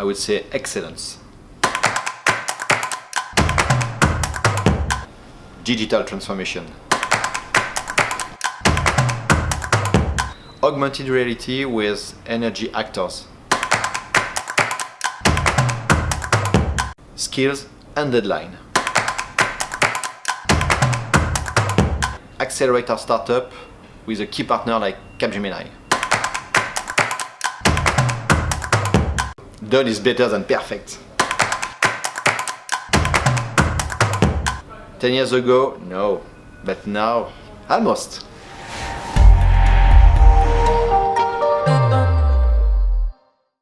I would say excellence. Digital transformation. Augmented reality with energy actors. Skills and deadline. Accelerate our startup with a key partner like Capgemini. Done is better than perfect. 10 years ago, no, but now, almost.